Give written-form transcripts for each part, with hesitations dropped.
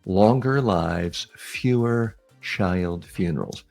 longer lives, fewer child funerals.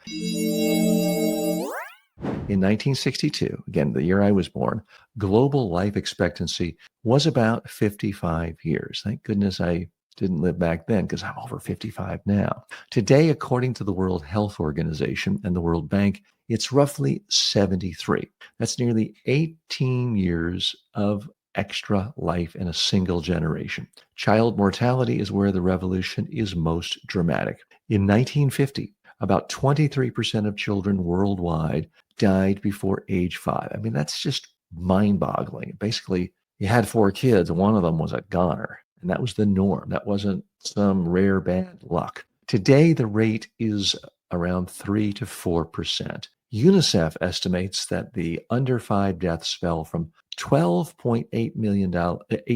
In 1962, again, the year I was born, global life expectancy was about 55 years. Thank goodness I didn't live back then because I'm over 55 now. Today, according to the World Health Organization and the World Bank, it's roughly 73. That's nearly 18 years of extra life in a single generation. Child mortality is where the revolution is most dramatic. In 1950, about 23% of children worldwide died before age 5. I mean, that's just mind-boggling. Basically, you had 4 kids, and one of them was a goner, and that was the norm. That wasn't some rare bad luck. Today, the rate is around 3 to 4%. UNICEF estimates that the under 5 deaths fell from 12.8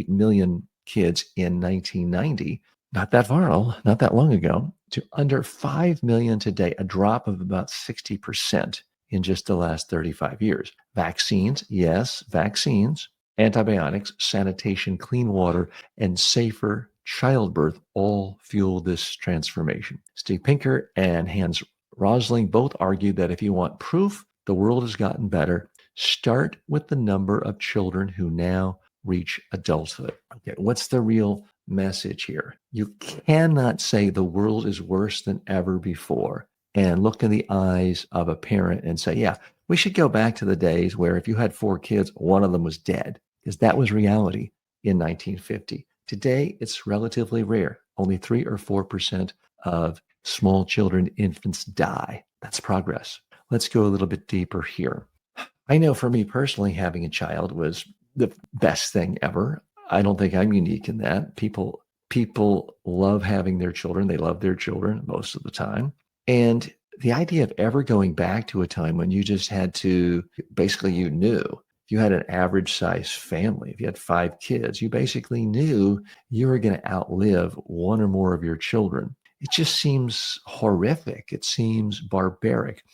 million kids in 1990, not that far, not that long ago, to under 5 million today, a drop of about 60% in just the last 35 years. Vaccines, yes, vaccines, antibiotics, sanitation, clean water, and safer childbirth all fuel this transformation. Steve Pinker and Hans Rosling both argued that if you want proof the world has gotten better, start with the number of children who now reach adulthood. Okay, what's the real message here? You cannot say the world is worse than ever before and look in the eyes of a parent and say, yeah, we should go back to the days where if you had 4 kids, one of them was dead, because that was reality in 1950. Today, it's relatively rare. Only 3 or 4% of small children, infants die. That's progress. Let's go a little bit deeper here. I know for me personally, having a child was the best thing ever. I don't think I'm unique in that. People love having their children. They love their children most of the time. And the idea of ever going back to a time when you just had to, basically you knew, if you had an average size family, if you had 5 kids, you basically knew you were going to outlive one or more of your children. It just seems horrific. It seems barbaric.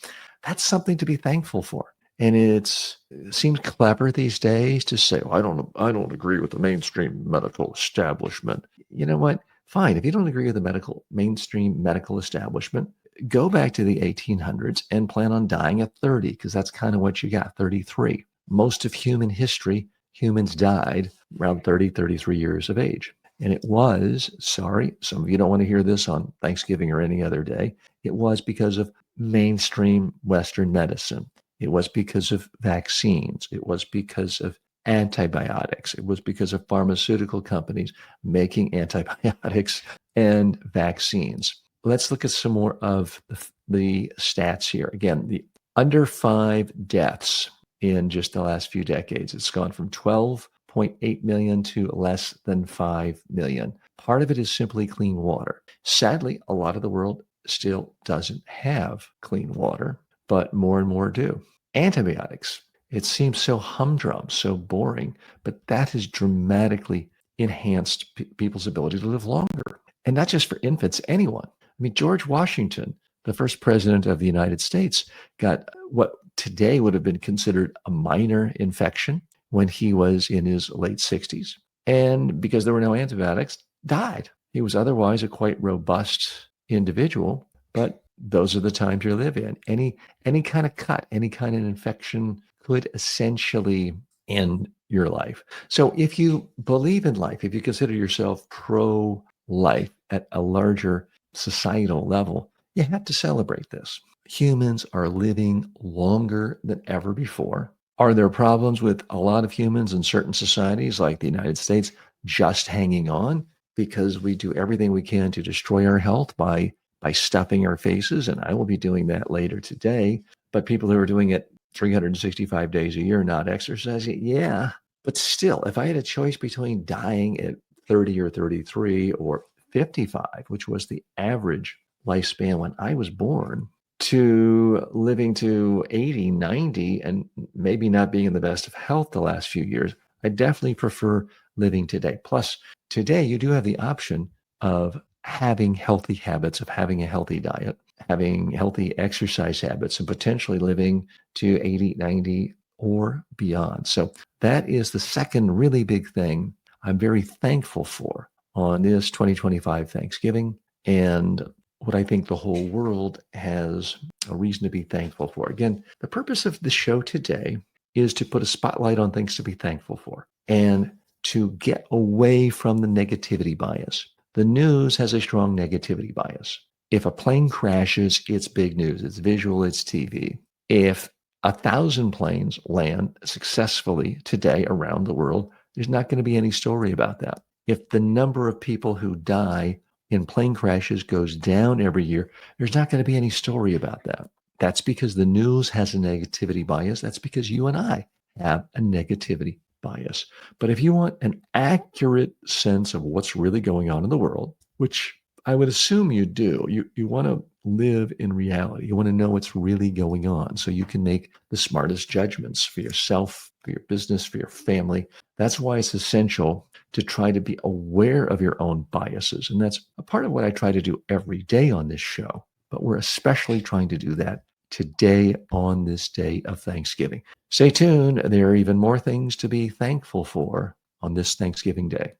That's something to be thankful for. And it seems clever these days to say, well, I don't agree with the mainstream medical establishment. You know what? Fine. If you don't agree with the mainstream medical establishment, go back to the 1800s and plan on dying at 30, because that's kind of what you got, 33. Most of human history, humans died around 30, 33 years of age. And it was, sorry, some of you don't want to hear this on Thanksgiving or any other day, it was because of mainstream Western medicine. It was because of vaccines. It was because of antibiotics. It was because of pharmaceutical companies making antibiotics and vaccines. Let's look at some more of the stats here. Again, the under 5 deaths in just the last few decades. It's gone from 12.8 million to less than 5 million. Part of it is simply clean water. Sadly, a lot of the world still doesn't have clean water, but more and more do. Antibiotics. It seems so humdrum, so boring, but that has dramatically enhanced people's ability to live longer. And not just for infants, anyone. I mean, George Washington, the first president of the United States, got what today would have been considered a minor infection when he was in his late 60s. And because there were no antibiotics, died. He was otherwise a quite robust individual, but those are the times you live in. Any kind of cut, any kind of infection could essentially end your life. So if you believe in life, if you consider yourself pro-life at a larger societal level, you have to celebrate this. Humans are living longer than ever before. Are there problems with a lot of humans in certain societies like the United States just hanging on because we do everything we can to destroy our health by stuffing our faces? And I will be doing that later today. But people who are doing it 365 days a year, not exercising, yeah. But still, if I had a choice between dying at 30 or 33 or 55, which was the average lifespan when I was born, to living to 80, 90, and maybe not being in the best of health the last few years, I definitely prefer living today. Plus, today you do have the option of having healthy habits, of having a healthy diet, having healthy exercise habits, and potentially living to 80, 90, or beyond. So that is the second really big thing I'm very thankful for on this 2025 Thanksgiving. and what I think the whole world has a reason to be thankful for. Again, the purpose of the show today is to put a spotlight on things to be thankful for and to get away from the negativity bias. The news has a strong negativity bias. If a plane crashes, it's big news. It's visual, it's TV. If 1,000 planes land successfully today around the world, there's not going to be any story about that. If the number of people who die in plane crashes goes down every year, there's not going to be any story about that. That's because the news has a negativity bias. That's because you and I have a negativity bias. But if you want an accurate sense of what's really going on in the world, which I would assume you do, you want to live in reality. You want to know what's really going on so you can make the smartest judgments for yourself, for your business, for your family. That's why it's essential to try to be aware of your own biases. And that's a part of what I try to do every day on this show. But we're especially trying to do that today on this day of Thanksgiving. Stay tuned. There are even more things to be thankful for on this Thanksgiving Day.